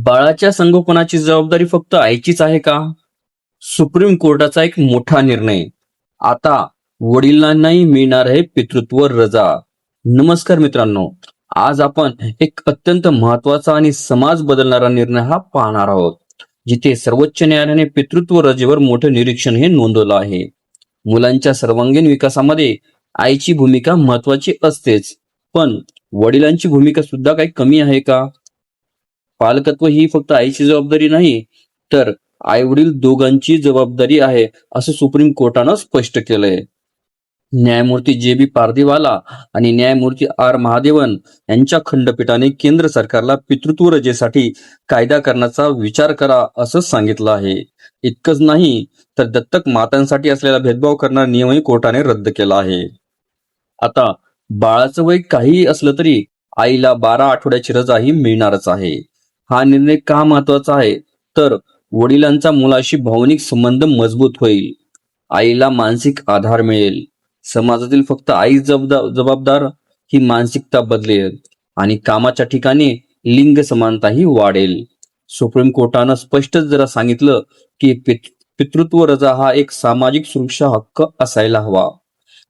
बाळाच्या संगोपनाची जबाबदारी फक्त आईचीच आहे का? सुप्रीम कोर्टाचा एक मोठा निर्णय. आता वडिलांनाही मिळणार आहे पितृत्व रजा. नमस्कार मित्रांनो, आज आपण एक अत्यंत महत्वाचा आणि समाज बदलणारा निर्णय हा पाहणार आहोत, जिथे सर्वोच्च न्यायालयाने पितृत्व रजेवर मोठे निरीक्षण हे नोंदवलं आहे. मुलांच्या सर्वांगीण विकासामध्ये आईची भूमिका महत्वाची असतेच, पण वडिलांची भूमिका सुद्धा काही कमी आहे का? पालकत्व ही फक्त आईची जबाबदारी नाही, तर आई वडील दोघांची जबाबदारी आहे, असं सुप्रीम कोर्टानं स्पष्ट केलंय. न्यायमूर्ती जे.बी. पारदीवाला आणि न्यायमूर्ती आर. महादेवन यांच्या खंडपीठाने केंद्र सरकारला पितृत्व रजेसाठी कायदा करण्याचा विचार करा असं सांगितलं आहे. इतकंच नाही, तर दत्तक मातांसाठी असलेला भेदभाव करणारा नियमही कोर्टाने रद्द केला आहे. आता बाळाचं वय काहीही असलं तरी आईला 12 आठवड्याची रजा ही मिळणारच आहे. हा निर्णय का महत्वाचा आहे, तर वडिलांचा मुलाशी भावनिक संबंध मजबूत होईल, आईला मानसिक आधार मिळेल, समाजातील फक्त आई जबाबदार ही मानसिकता बदलेल आणि कामाच्या ठिकाणी लिंग समानताही वाढेल. सुप्रीम कोर्टानं स्पष्टच जरा सांगितलं की पितृत्व रजा हा एक सामाजिक सुरक्षा हक्क असायला हवा.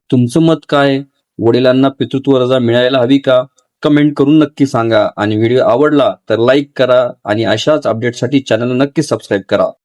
तुमचं मत काय? वडिलांना पितृत्व रजा मिळायला हवी का? कमेंट करून नक्की सांगा आणि व्हिडिओ आवडला तर लाईक करा आणि अशाच अपडेटसाठी चॅनलला नक्की सबस्क्राईब करा.